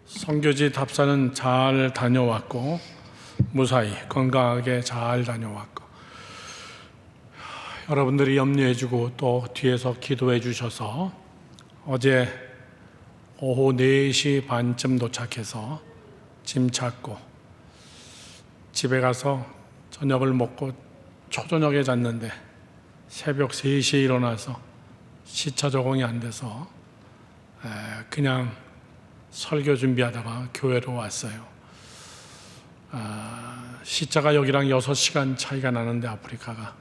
선교지 답사는 잘 다녀왔고 무사히 건강하게 잘 다녀왔고 여러분들이 염려해주고 또 뒤에서 기도해 주셔서 어제 오후 4시 반쯤 도착해서 짐 찾고 집에 가서 저녁을 먹고 초저녁에 잤는데 새벽 3시에 일어나서 시차 적응이 안 돼서 그냥 설교 준비하다가 교회로 왔어요. 시차가 여기랑 6시간 차이가 나는데 아프리카가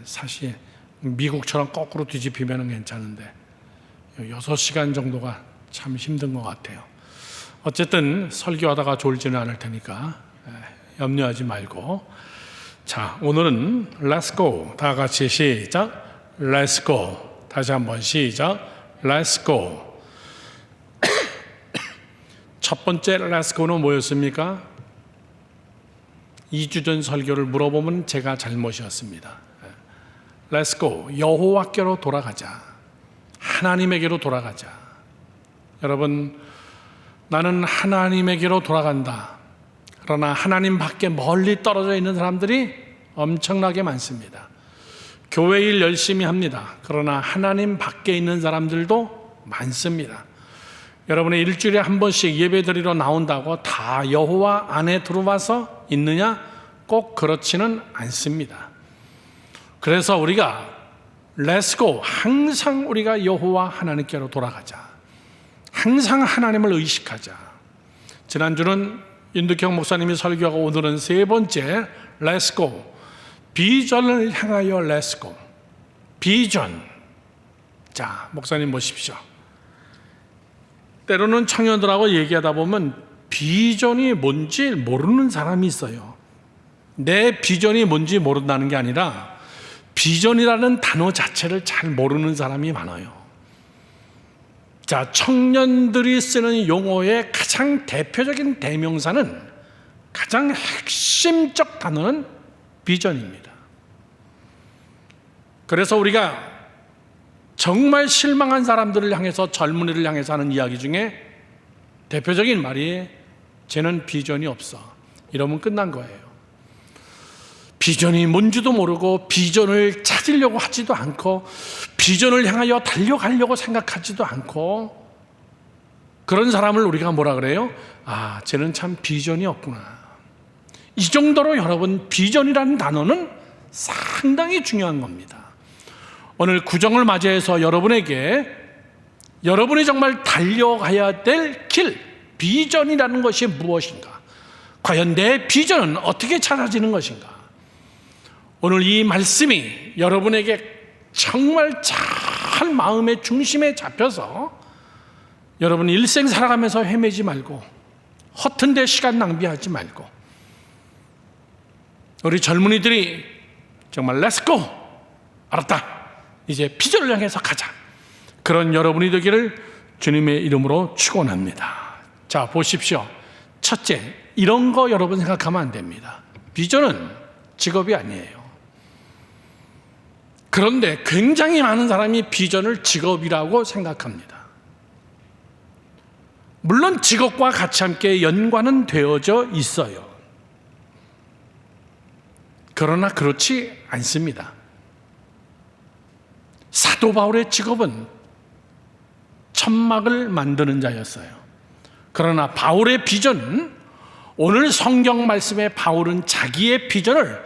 사실 미국처럼 거꾸로 뒤집히면 괜찮은데 6시간 정도가 참 힘든 것 같아요. 어쨌든 설교하다가 졸지는 않을 테니까 염려하지 말고, 자, 오늘은 Let's go. 다 같이 시작. Let's go. 다시 한번 시작. Let's go. 첫 번째 Let's go는 뭐였습니까? 2주 전 설교를 물어보면 제가 잘못이었습니다. Let's go. 여호와께로 돌아가자. 하나님에게로 돌아가자. 여러분, 나는 하나님에게로 돌아간다. 그러나 하나님 밖에 멀리 떨어져 있는 사람들이 엄청나게 많습니다. 교회 일 열심히 합니다. 그러나 하나님 밖에 있는 사람들도 많습니다. 여러분이 일주일에 한 번씩 예배드리러 나온다고 다 여호와 안에 들어와서 있느냐? 꼭 그렇지는 않습니다. 그래서 우리가 Let's go. 항상 우리가 여호와 하나님께로 돌아가자. 항상 하나님을 의식하자. 지난주는 윤득형 목사님이 설교하고 오늘은 세 번째 Let's go. 비전을 향하여 Let's go. 비전. 자, 목사님 모십시오. 때로는 청년들하고 얘기하다 보면 비전이 뭔지 모르는 사람이 있어요. 내 비전이 뭔지 모른다는 게 아니라 비전이라는 단어 자체를 잘 모르는 사람이 많아요. 자, 청년들이 쓰는 용어의 가장 대표적인 대명사는, 가장 핵심적 단어는 비전입니다. 그래서 우리가 정말 실망한 사람들을 향해서, 젊은이를 향해서 하는 이야기 중에 대표적인 말이 쟤는 비전이 없어. 이러면 끝난 거예요. 비전이 뭔지도 모르고 비전을 찾으려고 하지도 않고 비전을 향하여 달려가려고 생각하지도 않고 그런 사람을 우리가 뭐라 그래요? 아, 쟤는 참 비전이 없구나. 이 정도로 여러분, 비전이라는 단어는 상당히 중요한 겁니다. 오늘 구정을 맞이해서 여러분에게 여러분이 정말 달려가야 될 길, 비전이라는 것이 무엇인가? 과연 내 비전은 어떻게 찾아지는 것인가? 오늘 이 말씀이 여러분에게 정말 잘 마음의 중심에 잡혀서 여러분 일생 살아가면서 헤매지 말고 허튼 데 시간 낭비하지 말고 우리 젊은이들이 정말 Let's go! 알았다! 이제 비전을 향해서 가자. 그런 여러분이 되기를 주님의 이름으로 축원합니다. 자, 보십시오. 첫째, 이런 거 여러분 생각하면 안 됩니다. 비전은 직업이 아니에요. 그런데 굉장히 많은 사람이 비전을 직업이라고 생각합니다. 물론 직업과 같이 함께 연관은 되어져 있어요. 그러나 그렇지 않습니다. 사도 바울의 직업은 천막을 만드는 자였어요. 그러나 바울의 비전은, 오늘 성경 말씀에 바울은 자기의 비전을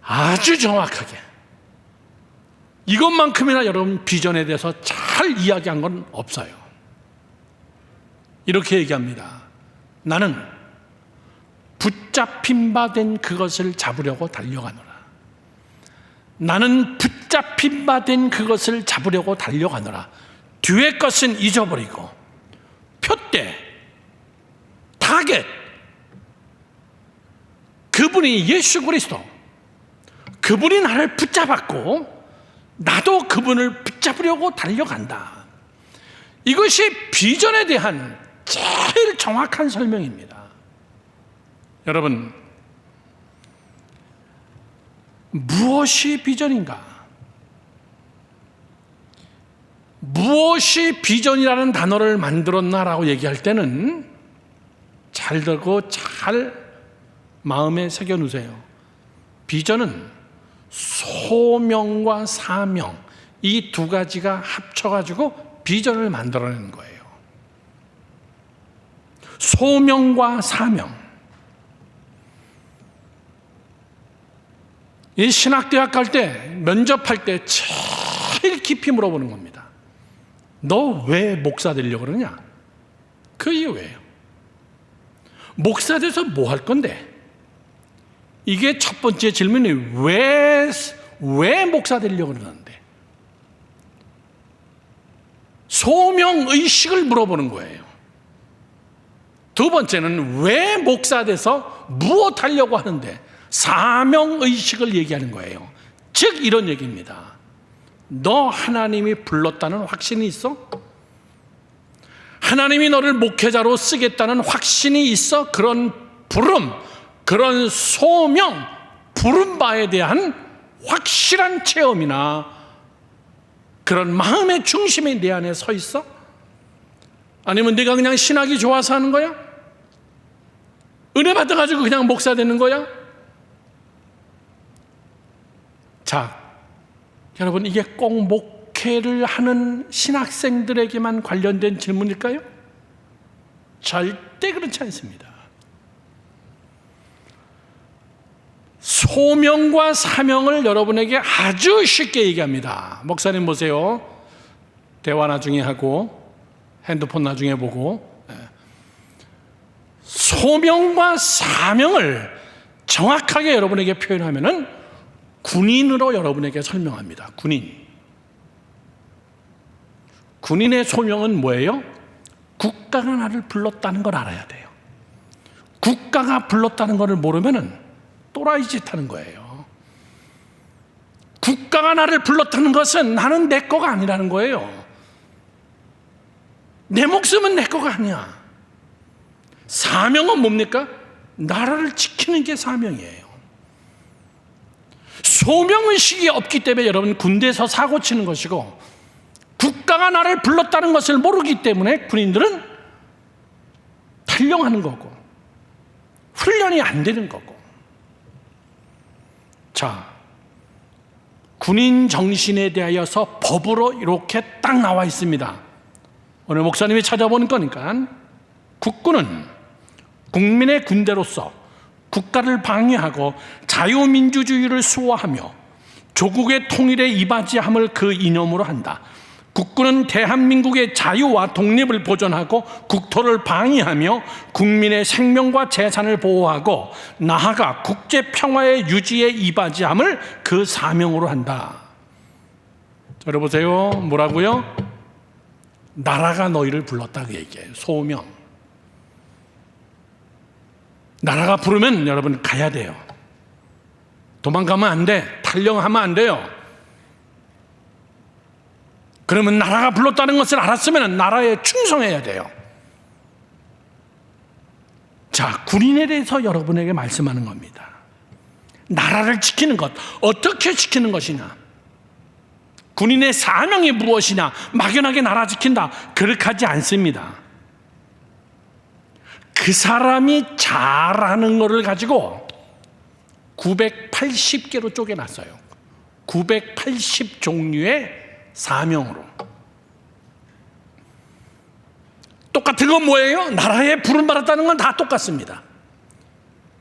아주 정확하게, 이것만큼이나 여러분 비전에 대해서 잘 이야기한 건 없어요. 이렇게 얘기합니다. 나는 붙잡힌 바 된 그것을 잡으려고 달려가노라. 나는 붙잡힌 바 된 그것을 잡으려고 달려가노라. 뒤의 것은 잊어버리고 표대, 타겟, 그분이 예수 그리스도, 그분이 나를 붙잡았고 나도 그분을 붙잡으려고 달려간다. 이것이 비전에 대한 제일 정확한 설명입니다. 여러분, 무엇이 비전인가? 무엇이 비전이라는 단어를 만들었나라고 얘기할 때는 잘 들고 잘 마음에 새겨 놓으세요. 비전은 소명과 사명, 이 두 가지가 합쳐가지고 비전을 만들어내는 거예요. 소명과 사명. 이 신학대학 갈 때, 면접할 때 제일 깊이 물어보는 겁니다. 너 왜 목사 되려고 그러냐? 그 이유예요. 목사 돼서 뭐 할 건데? 이게 첫 번째 질문이 왜 목사 되려고 그러는데? 소명의식을 물어보는 거예요. 두 번째는 왜 목사 돼서 무엇 하려고 하는데? 사명의식을 얘기하는 거예요. 즉 이런 얘기입니다. 너 하나님이 불렀다는 확신이 있어? 하나님이 너를 목회자로 쓰겠다는 확신이 있어? 그런 부름, 그런 소명, 부름바에 대한 확실한 체험이나 그런 마음의 중심이 내 안에 서 있어? 아니면 네가 그냥 신학이 좋아서 하는 거야? 은혜 받아가지고 그냥 목사 되는 거야? 자, 여러분, 이게 꼭 목회를 하는 신학생들에게만 관련된 질문일까요? 절대 그렇지 않습니다. 소명과 사명을 여러분에게 아주 쉽게 얘기합니다. 목사님 보세요. 대화 나중에 하고 핸드폰 나중에 보고, 소명과 사명을 정확하게 여러분에게 표현하면은 군인으로 여러분에게 설명합니다. 군인의 소명은 뭐예요? 국가가 나를 불렀다는 걸 알아야 돼요. 국가가 불렀다는 걸 모르면은 또라이 짓 하는 거예요. 국가가 나를 불렀다는 것은 나는 내 거가 아니라는 거예요. 내 목숨은 내 거가 아니야. 사명은 뭡니까? 나라를 지키는 게 사명이에요. 소명의식이 없기 때문에 여러분 군대에서 사고 치는 것이고, 국가가 나를 불렀다는 것을 모르기 때문에 군인들은 탈영하는 거고 훈련이 안 되는 거고. 자, 군인 정신에 대하여서 법으로 이렇게 딱 나와 있습니다. 오늘 목사님이 찾아보는 거니까, 국군은 국민의 군대로서 국가를 방해하고 자유민주주의를 수호하며 조국의 통일에 이바지함을 그 이념으로 한다. 국군은 대한민국의 자유와 독립을 보존하고 국토를 방위하며 국민의 생명과 재산을 보호하고 나아가 국제 평화의 유지에 이바지함을 그 사명으로 한다. 들어보세요. 뭐라고요? 나라가 너희를 불렀다 그 얘기예요. 소명. 나라가 부르면 여러분 가야 돼요. 도망가면 안 돼. 탈영하면 안 돼요. 그러면 나라가 불렀다는 것을 알았으면 나라에 충성해야 돼요. 자, 군인에 대해서 여러분에게 말씀하는 겁니다. 나라를 지키는 것, 어떻게 지키는 것이냐? 군인의 사명이 무엇이냐? 막연하게 나라 지킨다, 그렇게 하지 않습니다. 그 사람이 잘하는 것을 가지고 980개로 쪼개놨어요. 980 종류의 사명으로. 똑같은 건 뭐예요? 나라에 부름받았다는 건 다 똑같습니다.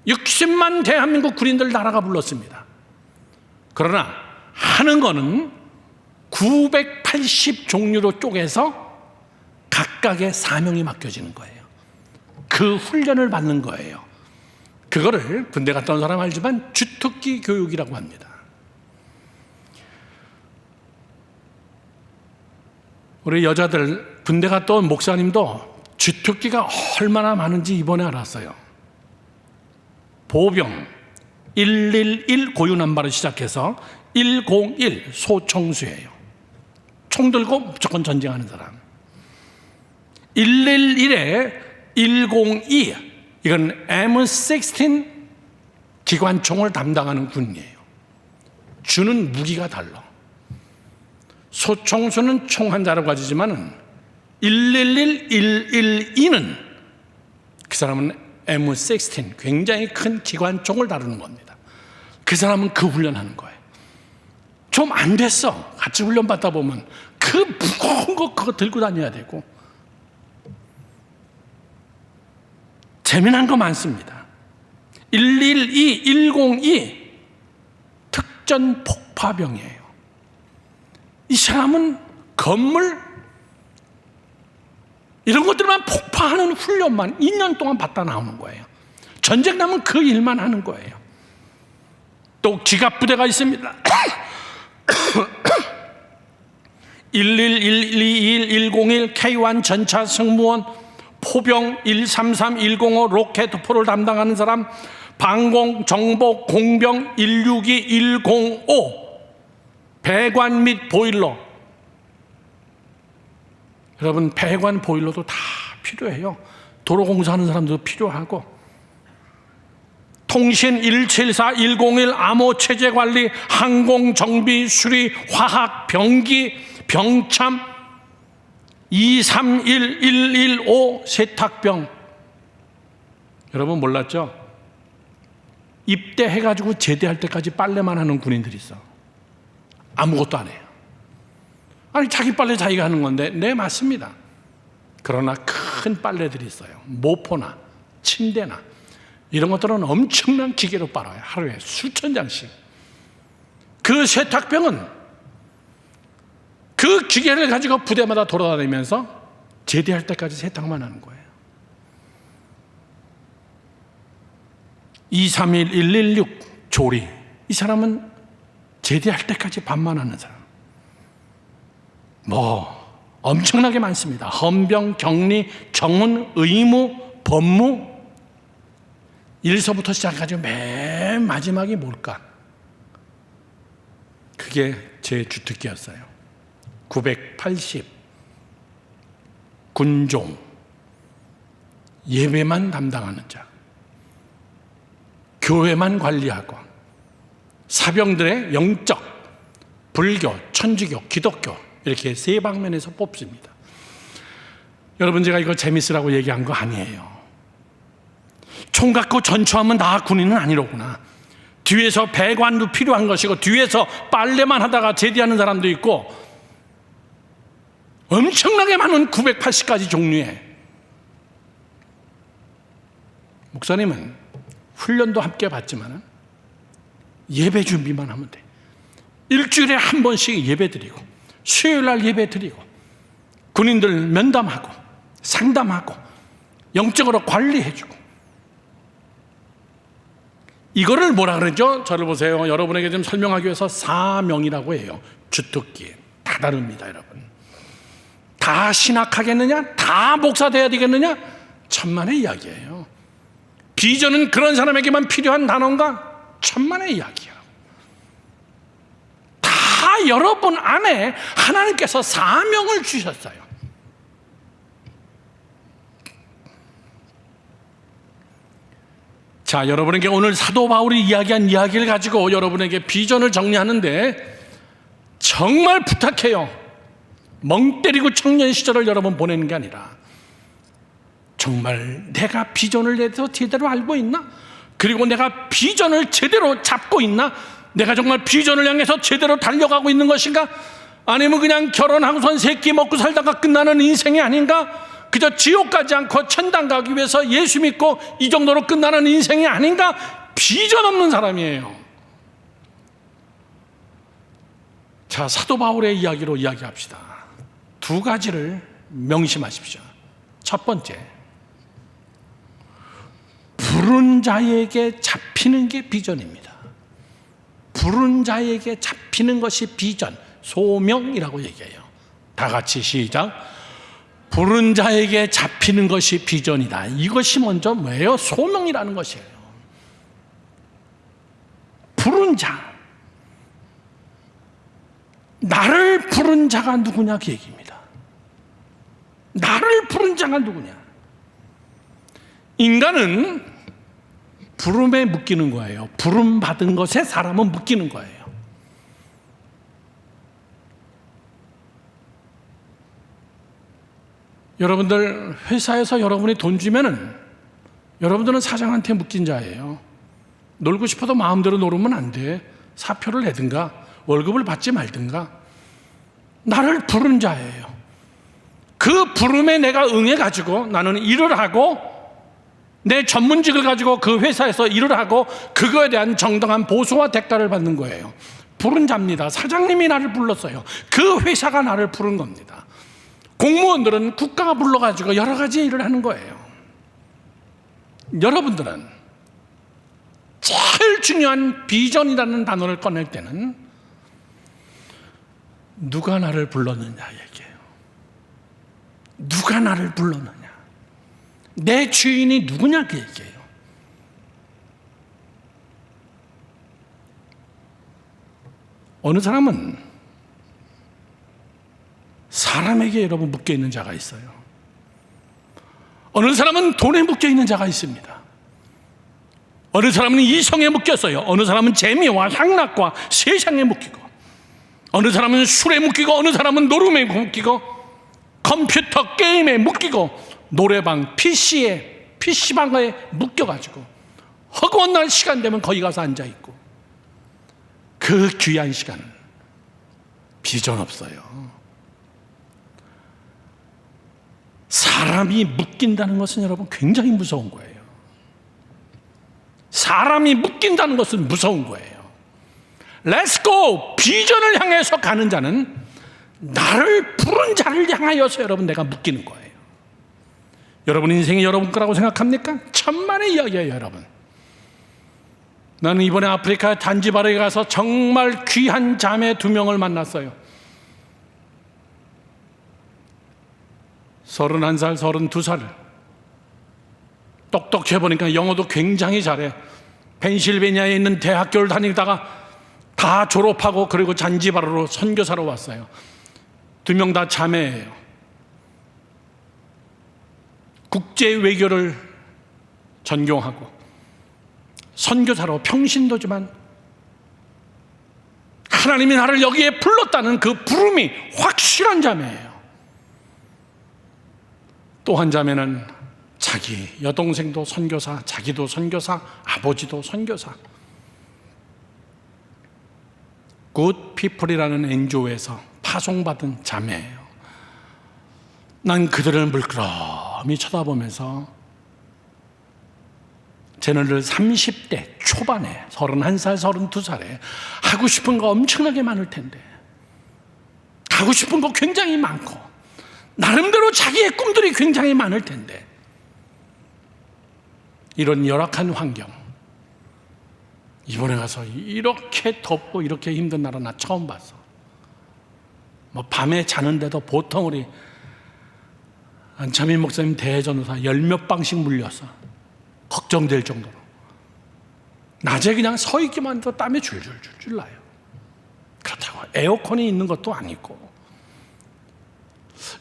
60만 대한민국 군인들 나라가 불렀습니다. 그러나 하는 거는 980 종류로 쪼개서 각각의 사명이 맡겨지는 거예요. 그 훈련을 받는 거예요. 그거를 군대 갔다 온 사람 알지만 주특기 교육이라고 합니다. 우리 여자들 군대 갔다 온 목사님도 주특기가 얼마나 많은지 이번에 알았어요. 보병 111 고유남바로 시작해서 101 소총수예요. 총 들고 무조건 전쟁하는 사람. 111에 102 이건 M16 기관총을 담당하는 군이에요. 주는 무기가 달라. 소총수는 총 한 자로 가지지만은 111, 112는 그 사람은 M16 굉장히 큰 기관총을 다루는 겁니다. 그 사람은 그 훈련하는 거예요. 좀 안 됐어. 같이 훈련 받다 보면 그 무거운 거 그거 들고 다녀야 되고. 재미난 거 많습니다. 112, 102 특전 폭파병이에요. 이 사람은 건물 이런 것들만 폭파하는 훈련만 2년 동안 받다 나오는 거예요. 전쟁 나면 그 일만 하는 거예요. 또 기갑부대가 있습니다. 111, 101, K1 전차 승무원, 포병 133, 105 로켓포를 담당하는 사람, 방공, 정보, 공병 162, 105 배관 및 보일러. 여러분, 배관 보일러도 다 필요해요. 도로공사하는 사람도 필요하고, 통신 174, 101 암호 체제 관리, 항공 정비, 수리, 화학, 병기, 병참 231, 115 세탁병. 여러분 몰랐죠? 입대해가지고 제대할 때까지 빨래만 하는 군인들이 있어. 아무것도 안 해요. 아니, 자기 빨래 자기가 하는 건데. 네, 맞습니다. 그러나 큰 빨래들이 있어요. 모포나 침대나 이런 것들은 엄청난 기계로 빨아요. 하루에 수천 장씩. 그 세탁병은 그 기계를 가지고 부대마다 돌아다니면서 제대할 때까지 세탁만 하는 거예요. 231, 116 조리. 이 사람은 제대할 때까지 밥만 하는 사람. 엄청나게 많습니다. 헌병, 격리, 경훈, 의무, 법무. 1서부터 시작해가지고 맨 마지막이 뭘까? 그게 제 주특기였어요. 980 군종, 예배만 담당하는 자, 교회만 관리하고 사병들의 영적, 불교, 천주교, 기독교 이렇게 세 방면에서 뽑습니다. 여러분, 제가 이거 재밌으라고 얘기한 거 아니에요. 총 갖고 전투하면 다 군인은 아니로구나. 뒤에서 배관도 필요한 것이고, 뒤에서 빨래만 하다가 제대하는 사람도 있고, 엄청나게 많은 980가지 종류의. 목사님은 훈련도 함께 받지만 예배 준비만 하면 돼. 일주일에 한 번씩 예배 드리고, 수요일 날 예배 드리고, 군인들 면담하고 상담하고 영적으로 관리해주고. 이거를 뭐라 그러죠? 저를 보세요. 여러분에게 좀 설명하기 위해서 사명이라고 해요. 주특기 다 다릅니다. 여러분, 다 신학하겠느냐? 다 목사 돼야 되겠느냐? 천만의 이야기예요. 비전은 그런 사람에게만 필요한 단어인가? 천만의 이야기예요. 다 여러분 안에 하나님께서 사명을 주셨어요. 자, 여러분에게 오늘 사도 바울이 이야기한 이야기를 가지고 여러분에게 비전을 정리하는데, 정말 부탁해요. 멍 때리고 청년 시절을 여러분 보내는 게 아니라, 정말 내가 비전을 대해서 제대로 알고 있나? 그리고 내가 비전을 제대로 잡고 있나? 내가 정말 비전을 향해서 제대로 달려가고 있는 것인가? 아니면 그냥 결혼하고선 새끼 먹고 살다가 끝나는 인생이 아닌가? 그저 지옥 가지 않고 천당 가기 위해서 예수 믿고 이 정도로 끝나는 인생이 아닌가? 비전 없는 사람이에요. 자, 사도 바울의 이야기로 이야기합시다. 두 가지를 명심하십시오. 첫 번째, 부른 자에게 잡히는 게 비전입니다. 부른 자에게 잡히는 것이 비전, 소명이라고 얘기해요. 다 같이 시작. 부른 자에게 잡히는 것이 비전이다. 이것이 먼저 뭐예요? 소명이라는 것이에요. 부른 자, 나를 부른 자가 누구냐 그 얘기입니다. 나를 부른 자가 누구냐? 인간은 부름에 묶이는 거예요. 부름 받은 것에 사람은 묶이는 거예요. 여러분들 회사에서 여러분이 돈 주면은 여러분들은 사장한테 묶인 자예요. 놀고 싶어도 마음대로 놀으면 안 돼. 사표를 내든가 월급을 받지 말든가. 나를 부른 자예요. 그 부름에 내가 응해가지고 나는 일을 하고 내 전문직을 가지고 그 회사에서 일을 하고 그거에 대한 정당한 보수와 대가를 받는 거예요. 부른 자입니다. 사장님이 나를 불렀어요. 그 회사가 나를 부른 겁니다. 공무원들은 국가가 불러가지고 여러 가지 일을 하는 거예요. 여러분들은 제일 중요한 비전이라는 단어를 꺼낼 때는 누가 나를 불렀느냐 얘기해요. 누가 나를 불렀느냐, 내 주인이 누구냐 그 얘기예요. 어느 사람은 사람에게 여러분 묶여 있는 자가 있어요. 어느 사람은 돈에 묶여 있는 자가 있습니다. 어느 사람은 이성에 묶였어요. 어느 사람은 재미와 향락과 세상에 묶이고, 어느 사람은 술에 묶이고, 어느 사람은 노름에 묶이고, 컴퓨터 게임에 묶이고, 노래방 PC방에 묶여가지고 허구한 날 시간 되면 거기 가서 앉아있고, 그 귀한 시간은 비전 없어요. 사람이 묶인다는 것은 여러분 굉장히 무서운 거예요. 사람이 묶인다는 것은 무서운 거예요. Let's go! 비전을 향해서 가는 자는 나를 부른 자를 향하여서 여러분 내가 묶이는 거예요. 여러분 인생이 여러분 거라고 생각합니까? 천만의 이야기예요, 여러분. 나는 이번에 아프리카 단지바르에 가서 정말 귀한 자매 2명을 만났어요. 31살, 32살. 똑똑해 보니까 영어도 굉장히 잘해. 펜실베니아에 있는 대학교를 다니다가 다 졸업하고 그리고 잔지바르로 선교사로 왔어요. 2명 다 자매예요. 국제 외교를 전공하고 선교사로 평신도지만 하나님이 나를 여기에 불렀다는 그 부름이 확실한 자매예요. 또 한 자매는 자기 여동생도 선교사, 자기도 선교사, 아버지도 선교사. 굿피플이라는 NGO에서 파송받은 자매예요. 난 그들을 물끄러미 쳐다보면서 쟤는 30대 초반에 31살, 32살에 하고 싶은 거 엄청나게 많을 텐데, 하고 싶은 거 굉장히 많고 나름대로 자기의 꿈들이 굉장히 많을 텐데, 이런 열악한 환경, 이번에 가서 이렇게 덥고 이렇게 힘든 나라 나 처음 봤어. 뭐 밤에 자는데도 보통 우리 안차민 목사님 대전도사 10몇 방씩 물렸어. 걱정될 정도로. 낮에 그냥 서 있기만 해도 땀이 줄줄줄줄 나요. 그렇다고 에어컨이 있는 것도 아니고.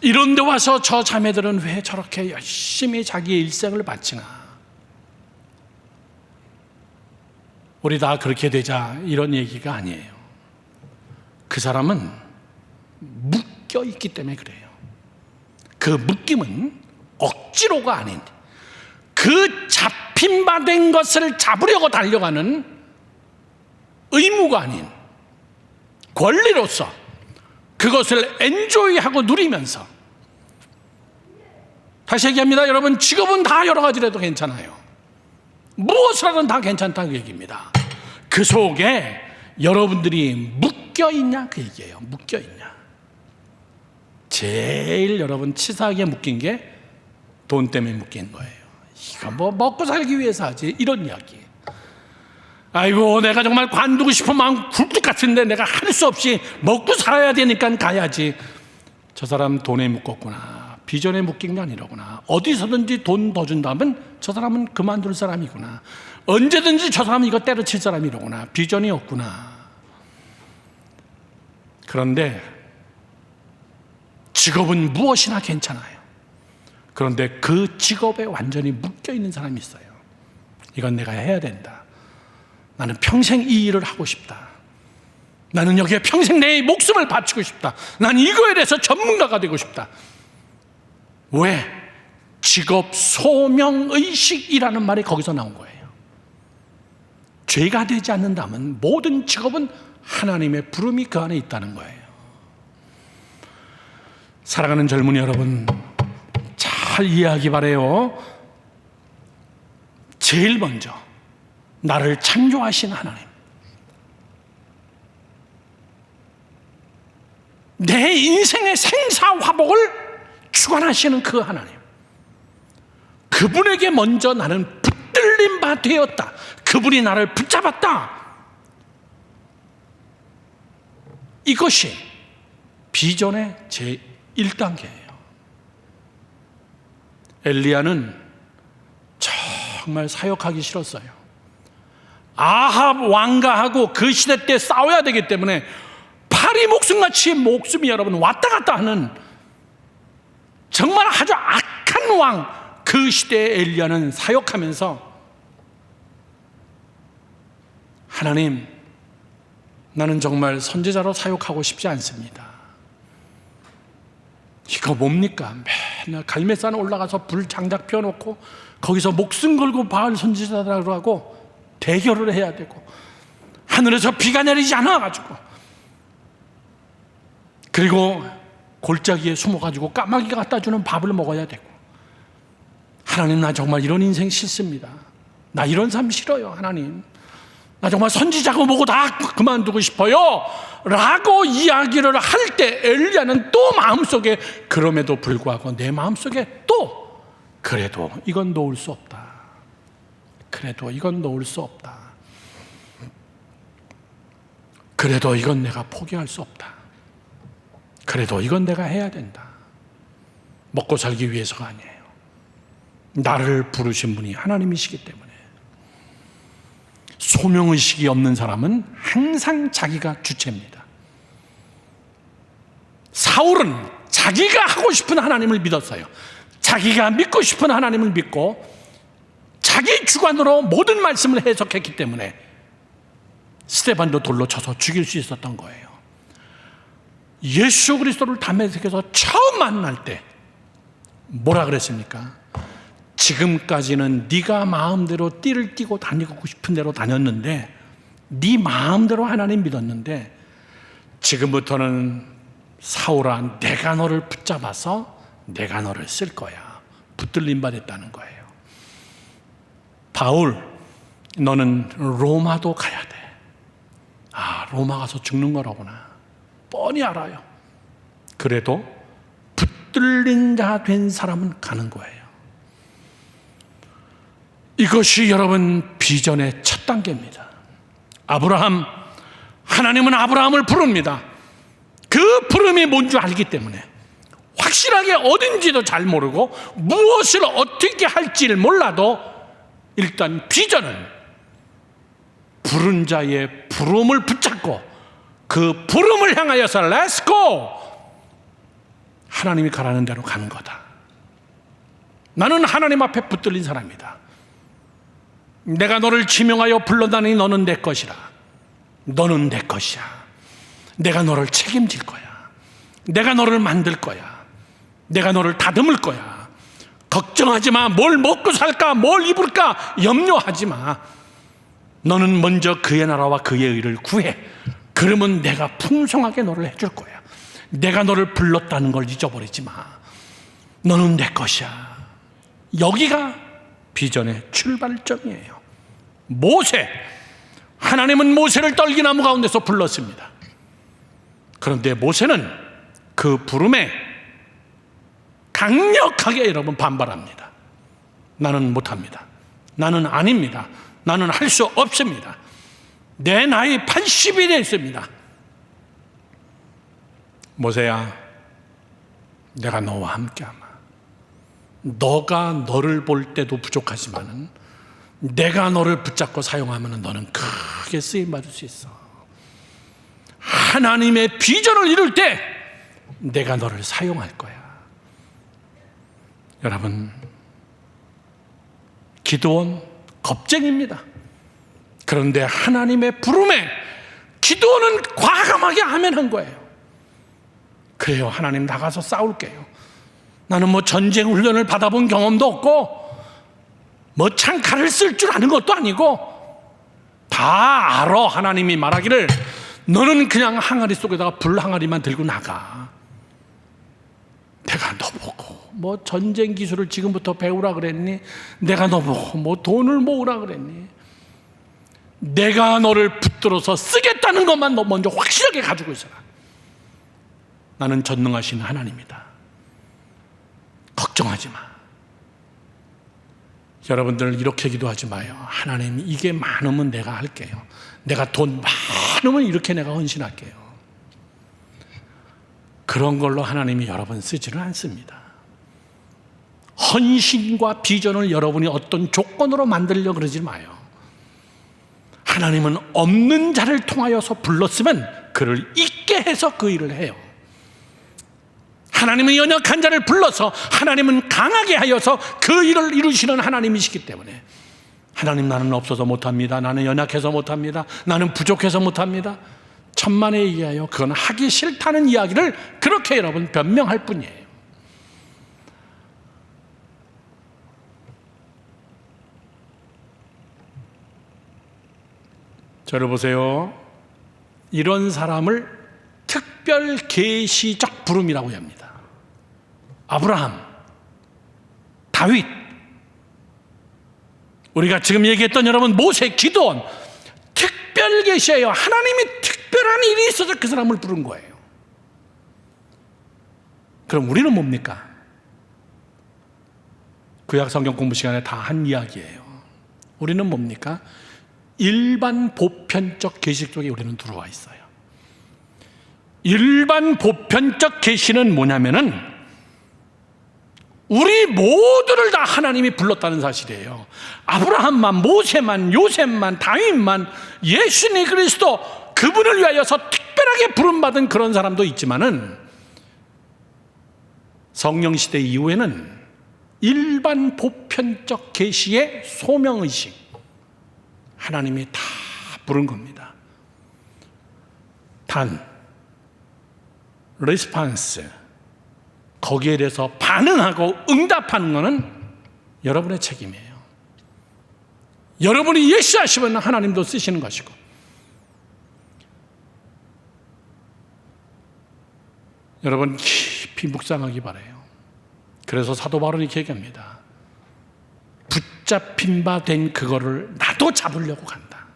이런 데 와서 저 자매들은 왜 저렇게 열심히 자기의 일생을 바치나. 우리 다 그렇게 되자 이런 얘기가 아니에요. 그 사람은 묶여 있기 때문에 그래요. 그 묶임은 억지로가 아닌, 그 잡힌 바 된 것을 잡으려고 달려가는 의무가 아닌 권리로서 그것을 엔조이하고 누리면서. 다시 얘기합니다. 여러분, 직업은 다 여러 가지라도 괜찮아요. 무엇을 하든 다 괜찮다는 얘기입니다. 그 속에 여러분들이 묶여있냐 그 얘기예요. 묶여있냐. 제일 여러분 치사하게 묶인 게 돈 때문에 묶인 거예요. 이거 뭐 먹고 살기 위해서 하지, 이런 이야기. 아이고 내가 정말 관두고 싶은 마음 굴뚝 같은데 내가 할 수 없이 먹고 살아야 되니까 가야지. 저 사람 돈에 묶었구나. 비전에 묶인 게 아니라구나. 어디서든지 돈 더 준다면 저 사람은 그만둘 사람이구나. 언제든지 저 사람은 이거 때려칠 사람이로구나. 비전이 없구나. 그런데 직업은 무엇이나 괜찮아요. 그런데 그 직업에 완전히 묶여있는 사람이 있어요. 이건 내가 해야 된다. 나는 평생 이 일을 하고 싶다. 나는 여기에 평생 내 목숨을 바치고 싶다. 난 이거에 대해서 전문가가 되고 싶다. 왜? 직업 소명의식이라는 말이 거기서 나온 거예요. 죄가 되지 않는다면 모든 직업은 하나님의 부름이 그 안에 있다는 거예요. 사랑하는 젊은이 여러분, 잘 이해하기 바라요. 제일 먼저 나를 창조하신 하나님, 내 인생의 생사화복을 주관하시는 그 하나님, 그분에게 먼저 나는 붙들린 바 되었다. 그분이 나를 붙잡았다. 이것이 비전의 제1단계예요. 엘리야는 정말 사역하기 싫었어요. 아합 왕가하고 그 시대 때 싸워야 되기 때문에 파리 목숨같이 목숨이 여러분 왔다 갔다 하는 정말 아주 악한 왕, 그 시대의 엘리야는 사역하면서 하나님, 나는 정말 선지자로 사역하고 싶지 않습니다. 이거 뭡니까? 맨날 갈매산 올라가서 불 장작 피워놓고 거기서 목숨 걸고 바알 선지자라고 하고 대결을 해야 되고 하늘에서 비가 내리지 않아가지고 그리고 골짜기에 숨어가지고 까마귀가 갖다 주는 밥을 먹어야 되고 하나님, 나 정말 이런 인생 싫습니다. 나 이런 삶 싫어요. 하나님, 나 정말 선지자고 뭐고 다 그만두고 싶어요 라고 이야기를 할 때 엘리야는 또 마음속에 그럼에도 불구하고 내 마음속에 또 그래도 이건 놓을 수 없다. 그래도 이건 놓을 수 없다. 그래도 이건 내가 포기할 수 없다. 그래도 이건 내가 해야 된다. 먹고 살기 위해서가 아니에요. 나를 부르신 분이 하나님이시기 때문에. 소명의식이 없는 사람은 항상 자기가 주체입니다. 사울은 자기가 하고 싶은 하나님을 믿었어요. 자기가 믿고 싶은 하나님을 믿고 자기 주관으로 모든 말씀을 해석했기 때문에 스데반도 돌로 쳐서 죽일 수 있었던 거예요. 예수 그리스도를 담에색에서 처음 만날 때 뭐라 그랬습니까? 지금까지는 네가 마음대로 띠를 띠고 다니고 싶은 대로 다녔는데, 네 마음대로 하나님 믿었는데 지금부터는 사울아, 내가 너를 붙잡아서 내가 너를 쓸 거야. 붙들림 받았다는 거예요. 바울, 너는 로마도 가야 돼. 아, 로마 가서 죽는 거라구나. 뻔히 알아요. 그래도 붙들린 자 된 사람은 가는 거예요. 이것이 여러분 비전의 첫 단계입니다. 아브라함, 하나님은 아브라함을 부릅니다. 그 부름이 뭔지 알기 때문에 확실하게 어딘지도 잘 모르고 무엇을 어떻게 할지를 몰라도 일단 비전은 부른 자의 부름을 붙잡고 그 부름을 향하여서 Let's go! 하나님이 가라는 대로 가는 거다. 나는 하나님 앞에 붙들린 사람이다. 내가 너를 지명하여 불러다니 너는 내 것이라. 너는 내 것이야. 내가 너를 책임질 거야. 내가 너를 만들 거야. 내가 너를 다듬을 거야. 걱정하지 마. 뭘 먹고 살까? 뭘 입을까? 염려하지 마. 너는 먼저 그의 나라와 그의 의를 구해. 그러면 내가 풍성하게 너를 해줄 거야. 내가 너를 불렀다는 걸 잊어버리지 마. 너는 내 것이야. 여기가 비전의 출발점이에요. 모세, 하나님은 모세를 떨기나무 가운데서 불렀습니다. 그런데 모세는 그 부름에 강력하게 여러분 반발합니다. 나는 못합니다. 나는 아닙니다. 나는 할 수 없습니다. 내 나이 80이 됐습니다. 모세야, 내가 너와 함께하마. 너가 너를 볼 때도 부족하지만은 내가 너를 붙잡고 사용하면 너는 크게 쓰임받을 수 있어. 하나님의 비전을 이룰 때 내가 너를 사용할 거야. 여러분, 기드온 겁쟁입니다. 그런데 하나님의 부름에 기드온은 과감하게 아멘한 거예요. 그래요, 하나님 나가서 싸울게요. 나는 뭐 전쟁 훈련을 받아본 경험도 없고 뭐 창칼을 쓸 줄 아는 것도 아니고 다 알아. 하나님이 말하기를 너는 그냥 항아리 속에다가 불 항아리만 들고 나가. 내가 너 보고 뭐 전쟁 기술을 지금부터 배우라 그랬니? 내가 너 보고 뭐 돈을 모으라 그랬니? 내가 너를 붙들어서 쓰겠다는 것만 너 먼저 확실하게 가지고 있어라. 나는 전능하신 하나님이다. 걱정하지 마. 여러분들 이렇게 기도하지 마요. 하나님, 이게 많으면 내가 할게요. 내가 돈 많으면 이렇게 내가 헌신할게요. 그런 걸로 하나님이 여러분 쓰지는 않습니다. 헌신과 비전을 여러분이 어떤 조건으로 만들려고 그러지 마요. 하나님은 없는 자를 통하여서 불렀으면 그를 있게 해서 그 일을 해요. 하나님은 연약한 자를 불러서 하나님은 강하게 하여서 그 일을 이루시는 하나님이시기 때문에 하나님, 나는 없어서 못합니다. 나는 연약해서 못합니다. 나는 부족해서 못합니다. 천만에 의하여 그건 하기 싫다는 이야기를 그렇게 여러분 변명할 뿐이에요. 저를 보세요. 이런 사람을 특별 계시적 부름이라고 합니다. 아브라함, 다윗, 우리가 지금 얘기했던 여러분 모세, 기드온, 특별 계시예요. 하나님이 특별한 일이 있어서 그 사람을 부른 거예요. 그럼 우리는 뭡니까? 구약 성경 공부 시간에 다 한 이야기예요. 우리는 뭡니까? 일반 보편적 계시 속에 우리는 들어와 있어요. 일반 보편적 계시는 뭐냐면은 우리 모두를 다 하나님이 불렀다는 사실이에요. 아브라함만, 모세만, 요셉만, 다윗만, 예수님 그리스도, 그분을 위하여서 특별하게 부름받은 그런 사람도 있지만은 성령시대 이후에는 일반 보편적 계시의 소명의식, 하나님이 다 부른 겁니다. 단 리스판스, 거기에 대해서 반응하고 응답하는 것은 여러분의 책임이에요. 여러분이 예시하시면 하나님도 쓰시는 것이고, 여러분 깊이 묵상하기 바라요. 그래서 사도 바울은 이렇게 얘기합니다. 붙잡힌 바 된 그거를 나도 잡으려고 간다.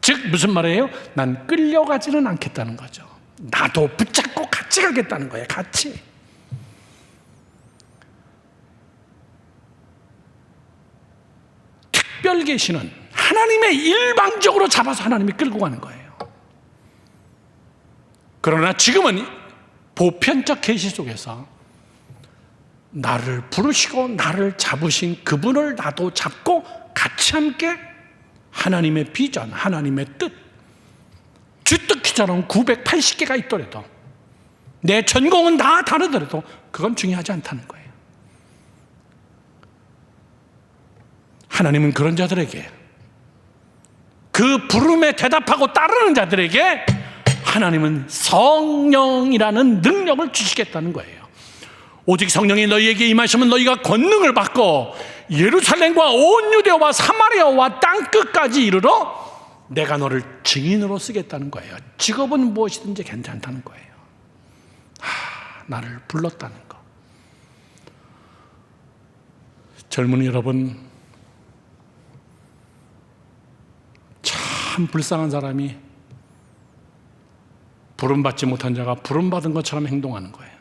즉 무슨 말이에요? 난 끌려가지는 않겠다는 거죠. 나도 붙잡고 같이 가겠다는 거예요. 같이. 특별 계시는 하나님의 일방적으로 잡아서 하나님이 끌고 가는 거예요. 그러나 지금은 보편적 계시 속에서 나를 부르시고 나를 잡으신 그분을 나도 잡고 같이 함께 하나님의 비전, 하나님의 뜻, 주특기처럼 980개가 있더라도, 내 전공은 다 다르더라도 그건 중요하지 않다는 거예요. 하나님은 그런 자들에게, 그 부름에 대답하고 따르는 자들에게 하나님은 성령이라는 능력을 주시겠다는 거예요. 오직 성령이 너희에게 임하시면 너희가 권능을 받고 예루살렘과 온 유대와 사마리아와 땅끝까지 이르러 내가 너를 증인으로 쓰겠다는 거예요. 직업은 무엇이든지 괜찮다는 거예요. 나를 불렀다는 거. 젊은이 여러분, 참 불쌍한 사람이 부름받지 못한 자가 부름받은 것처럼 행동하는 거예요.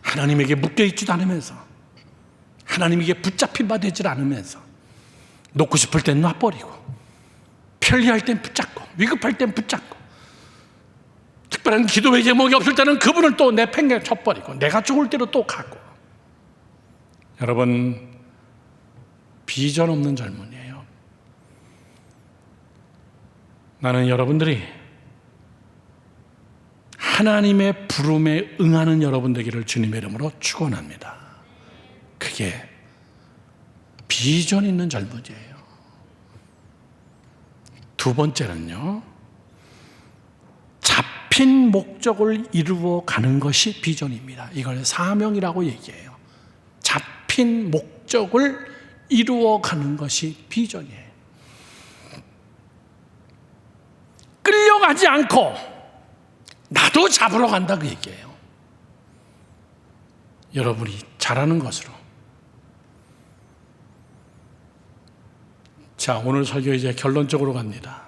하나님에게 묶여있지도 않으면서, 하나님에게 붙잡힌 바 되질 않으면서, 놓고 싶을 땐 놔버리고, 편리할 땐 붙잡고, 위급할 땐 붙잡고, 특별한 기도의 제목이 없을 때는 그분을 또 내팽개 쳐버리고, 내가 죽을 대로 또 가고. 여러분, 비전 없는 젊은이에요. 나는 여러분들이 하나님의 부름에 응하는 여러분 되기를 주님의 이름으로 축원합니다. 그게 비전 있는 젊은이에요. 두 번째는요, 잡힌 잡힌 목적을 이루어 가는 것이 비전입니다. 이걸 사명이라고 얘기해요. 잡힌 목적을 이루어 가는 것이 비전이에요. 끌려가지 않고 나도 잡으러 간다 그 얘기예요. 여러분이 잘하는 것으로. 자, 오늘 설교 이제 결론적으로 갑니다.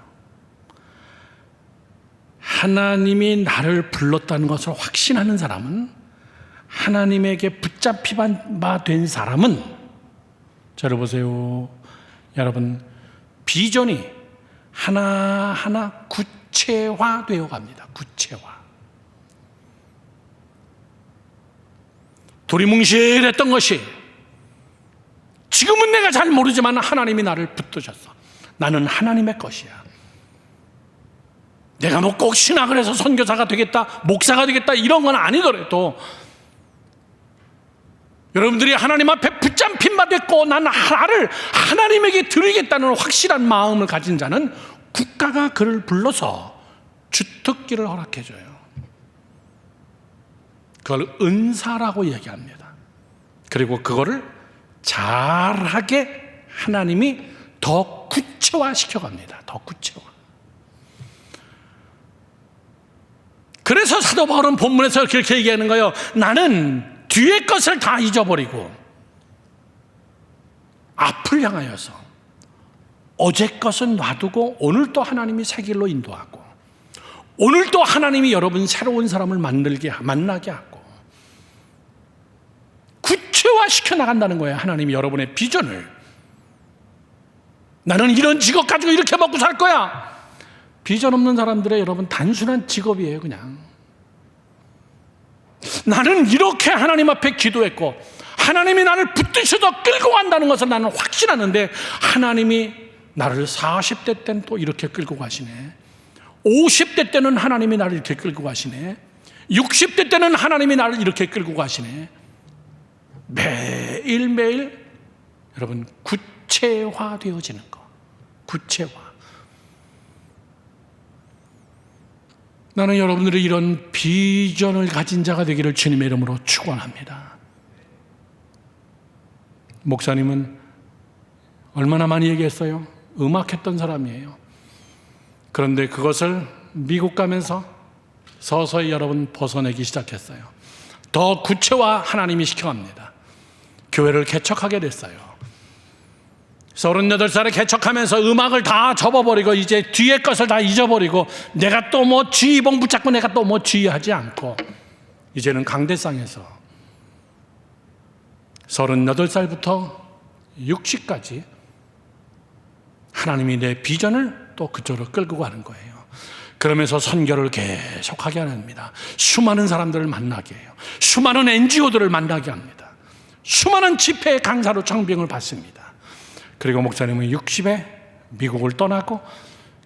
하나님이 나를 불렀다는 것을 확신하는 사람은, 하나님에게 붙잡힌 바 된 사람은, 자, 보세요. 여러분, 비전이 하나하나 구체화되어 갑니다. 구체화. 두리뭉실했던 것이 지금은 내가 잘 모르지만 하나님이 나를 붙드셨어. 나는 하나님의 것이야. 내가 뭐 꼭 신학을 해서 선교사가 되겠다, 목사가 되겠다 이런 건 아니더라도 여러분들이 하나님 앞에 붙잡힌 바 됐고 나는 나를 하나님에게 드리겠다는 확실한 마음을 가진 자는 국가가 그를 불러서 주특기를 허락해 줘요. 그걸 은사라고 얘기합니다. 그리고 그거를 잘하게 하나님이 더 구체화 시켜갑니다. 더 구체화. 그래서 사도 바울은 본문에서 그렇게 얘기하는 거예요. 나는 뒤의 것을 다 잊어버리고 앞을 향하여서 어제 것은 놔두고 오늘 또 하나님이 새 길로 인도하고 오늘 또 하나님이 여러분 새로운 사람을 만나게 하고 구체화시켜 나간다는 거예요. 하나님이 여러분의 비전을. 나는 이런 직업 가지고 이렇게 먹고 살 거야. 비전 없는 사람들의 여러분 단순한 직업이에요. 그냥 나는 이렇게 하나님 앞에 기도했고 하나님이 나를 붙드셔서 끌고 간다는 것을 나는 확신하는데 하나님이 나를 40대 때는 또 이렇게 끌고 가시네. 50대 때는 하나님이 나를 이렇게 끌고 가시네. 60대 때는 하나님이 나를 이렇게 끌고 가시네. 매일매일 여러분 구체화되어지는 거. 구체화. 나는 여러분들이 이런 비전을 가진 자가 되기를 주님의 이름으로 축원합니다. 목사님은 얼마나 많이 얘기했어요? 음악했던 사람이에요. 그런데 그것을 미국 가면서 서서히 여러분 벗어내기 시작했어요. 더 구체화 하나님이 시켜갑니다. 교회를 개척하게 됐어요. 38살에 개척하면서 음악을 다 접어버리고 이제 뒤의 것을 다 잊어버리고 내가 또 뭐 지휘봉 붙잡고 내가 또 뭐 지휘하지 않고 이제는 강대상에서 38살부터 60까지 하나님이 내 비전을 또 그쪽으로 끌고 가는 거예요. 그러면서 선교를 계속하게 합니다. 수많은 사람들을 만나게 해요. 수많은 NGO들을 만나게 합니다. 수많은 집회 강사로 청빙을 받습니다. 그리고 목사님은 60에 미국을 떠나고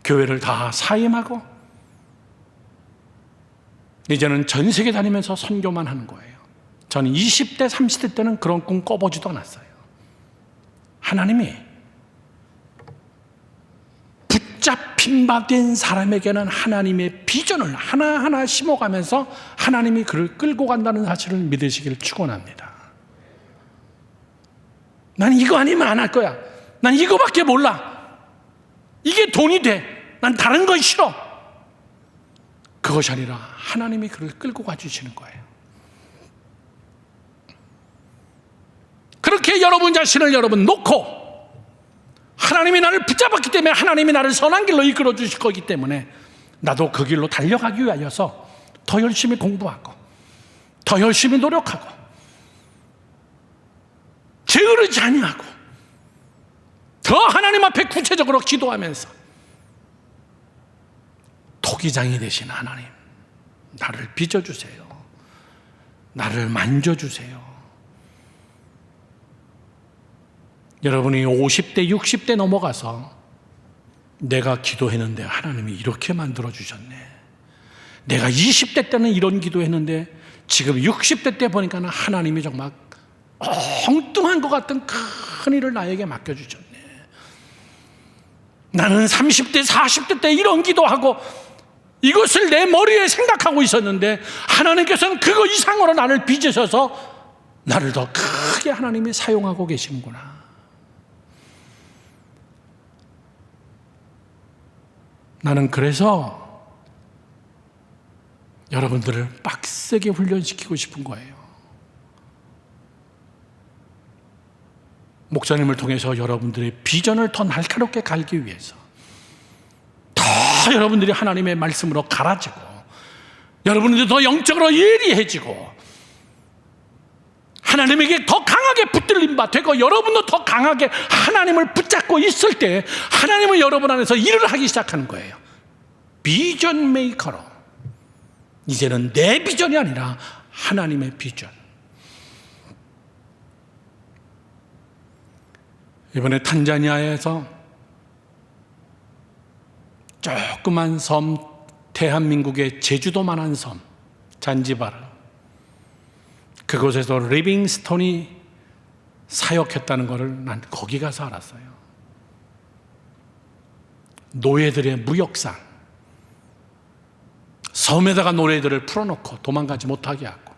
교회를 다 사임하고 이제는 전 세계 다니면서 선교만 하는 거예요. 저는 20대 30대 때는 그런 꿈 꿔보지도 않았어요. 하나님이 붙잡힌 바 된 사람에게는 하나님의 비전을 하나하나 심어가면서 하나님이 그를 끌고 간다는 사실을 믿으시기를 축원합니다. 난 이거 아니면 안 할 거야. 난 이거밖에 몰라. 이게 돈이 돼. 난 다른 건 싫어. 그것이 아니라 하나님이 그를 끌고 가주시는 거예요. 그렇게 여러분 자신을 여러분 놓고 하나님이 나를 붙잡았기 때문에 하나님이 나를 선한 길로 이끌어 주실 거기 때문에 나도 그 길로 달려가기 위하여서 더 열심히 공부하고 더 열심히 노력하고 게으르지 아니하고 더 하나님 앞에 구체적으로 기도하면서 토기장이 되신 하나님, 나를 빚어주세요. 나를 만져주세요. 여러분이 50대, 60대 넘어가서 내가 기도했는데 하나님이 이렇게 만들어주셨네. 내가 20대 때는 이런 기도했는데 지금 60대 때 보니까 하나님이 정말 엉뚱한 것 같은 큰 일을 나에게 맡겨주셨네. 나는 30대, 40대 때 이런 기도하고 이것을 내 머리에 생각하고 있었는데 하나님께서는 그거 이상으로 나를 빚으셔서 나를 더 크게 하나님이 사용하고 계시는구나. 나는 그래서 여러분들을 빡세게 훈련시키고 싶은 거예요. 목사님을 통해서 여러분들의 비전을 더 날카롭게 갈기 위해서 더 여러분들이 하나님의 말씀으로 갈아지고 여러분들이 더 영적으로 예리해지고 하나님에게 더 강하게 붙들림 바 되고 여러분도 더 강하게 하나님을 붙잡고 있을 때 하나님은 여러분 안에서 일을 하기 시작하는 거예요. 비전 메이커로. 이제는 내 비전이 아니라 하나님의 비전. 이번에 탄자니아에서 조그만 섬, 대한민국의 제주도만한 섬 잔지바르, 그곳에서 리빙스톤이 사역했다는 것을 난 거기 가서 알았어요. 노예들의 무역상, 섬에다가 노예들을 풀어놓고 도망가지 못하게 하고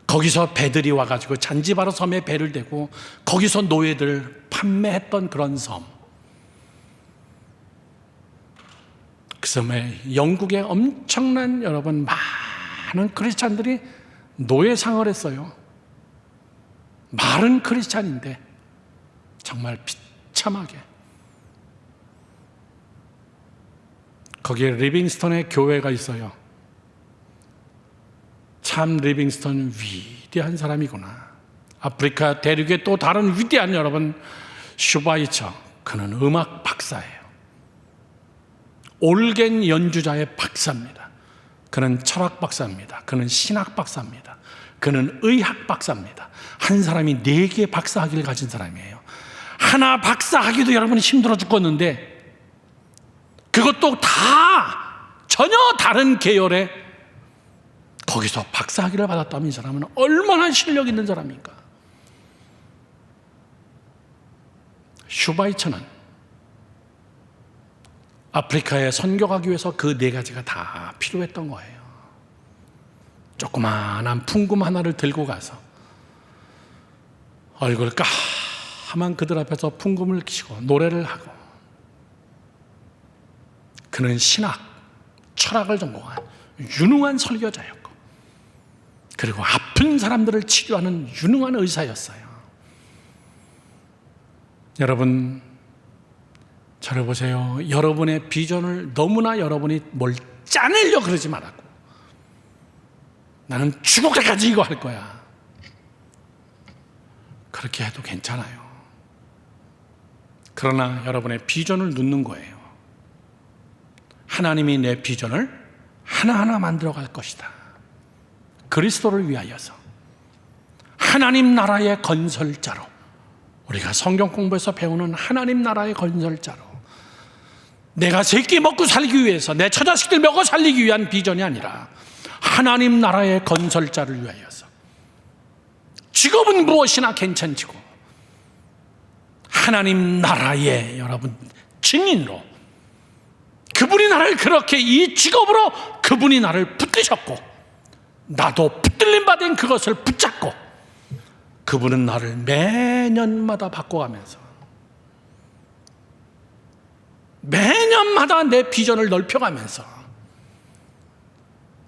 거기서 배들이 와가지고 잔지바르 섬에 배를 대고 거기서 노예들을 판매했던 그런 섬. 그 섬에 영국의 엄청난 여러분 많은 크리스찬들이 노예상을 했어요. 말은 크리스찬인데 정말 비참하게. 거기에 리빙스턴의 교회가 있어요. 참 리빙스턴은 위대한 사람이구나. 아프리카 대륙의 또 다른 위대한 여러분 슈바이처, 그는 음악 박사예요. 올겐 연주자의 박사입니다. 그는 철학 박사입니다. 그는 신학 박사입니다. 그는 의학 박사입니다. 한 사람이 4개의 박사 학위를 가진 사람이에요. 하나 박사 하기도 여러분이 힘들어 죽겠는데 그것도 다 전혀 다른 계열의 거기서 박사 학위를 받았다면 이 사람은 얼마나 실력 있는 사람입니까? 슈바이처는 아프리카에 선교 가기 위해서 그 4가지가 다 필요했던 거예요. 조그마한 풍금 하나를 들고 가서 얼굴 까만 그들 앞에서 풍금을 키고 노래를 하고, 그는 신학, 철학을 전공한 유능한 설교자였고 그리고 아픈 사람들을 치료하는 유능한 의사였어요. 여러분, 저를 보세요. 여러분의 비전을 너무나 여러분이 뭘 짜내려 그러지 말라고. 나는 죽을 때까지 이거 할 거야. 그렇게 해도 괜찮아요. 그러나 여러분의 비전을 묻는 거예요. 하나님이 내 비전을 하나하나 만들어갈 것이다. 그리스도를 위하여서 하나님 나라의 건설자로, 우리가 성경 공부에서 배우는 하나님 나라의 건설자로, 내가 세끼 먹고 살기 위해서 내 처자식들 먹어 살리기 위한 비전이 아니라 하나님 나라의 건설자를 위하여서, 직업은 무엇이나 괜찮지고 하나님 나라의 여러분 증인으로, 그분이 나를 그렇게 이 직업으로 그분이 나를 붙드셨고 나도 붙들림 받은 그것을 붙잡고 그분은 나를 매년마다 바꿔가면서 매년마다 내 비전을 넓혀가면서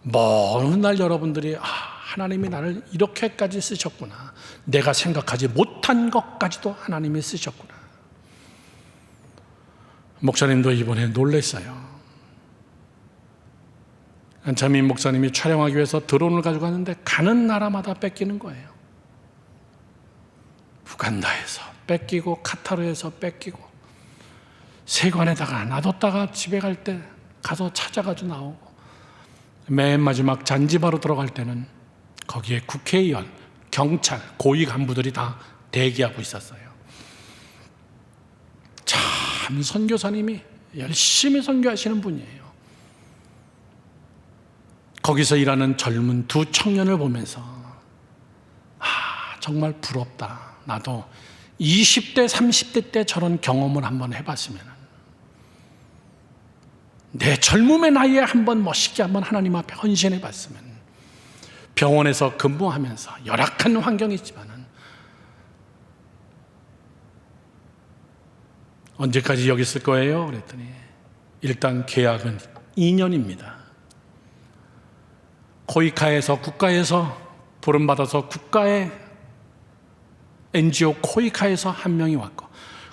먼 날 여러분들이 하나님이 나를 이렇게까지 쓰셨구나, 내가 생각하지 못한 것까지도 하나님이 쓰셨구나. 목사님도 이번에 놀랐어요. 안차민 목사님이 촬영하기 위해서 드론을 가지고 갔는데 가는 나라마다 뺏기는 거예요. 우간다에서 뺏기고 카타르에서 뺏기고 세관에다가 놔뒀다가 집에 갈 때 가서 찾아가지고 나오고, 맨 마지막 잔지바로 들어갈 때는 거기에 국회의원, 경찰, 고위 간부들이 다 대기하고 있었어요. 참 선교사님이 열심히 선교하시는 분이에요. 거기서 일하는 젊은 2 청년을 보면서 정말 부럽다. 나도 20대 30대 때 저런 경험을 한번 해봤으면 내 젊음의 나이에 한번 멋있게 한번 하나님 앞에 헌신해 봤으면, 병원에서 근무하면서 열악한 환경이지만은 언제까지 여기 있을 거예요? 그랬더니 일단 계약은 2년입니다. 코이카에서, 국가에서 부름받아서 국가의 NGO 코이카에서 한 명이 왔고,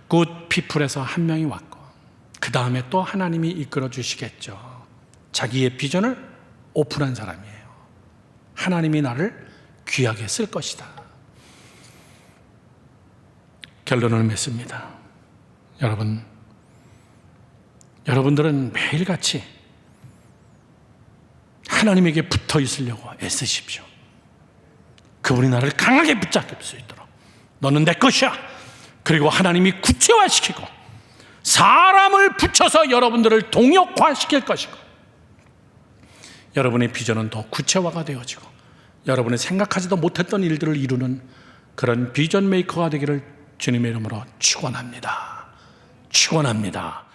굿피플에서 한 명이 왔고, 그 다음에 또 하나님이 이끌어 주시겠죠. 자기의 비전을 오픈한 사람이에요. 하나님이 나를 귀하게 쓸 것이다. 결론을 맺습니다. 여러분들은 매일같이 하나님에게 붙어 있으려고 애쓰십시오. 그분이 나를 강하게 붙잡을 수 있도록, 너는 내 것이야. 그리고 하나님이 구체화시키고 사람을 붙여서 여러분들을 동역화시킬 것이고, 여러분의 비전은 더 구체화가 되어지고 여러분이 생각하지도 못했던 일들을 이루는 그런 비전 메이커가 되기를 주님의 이름으로 축원합니다. 축원합니다.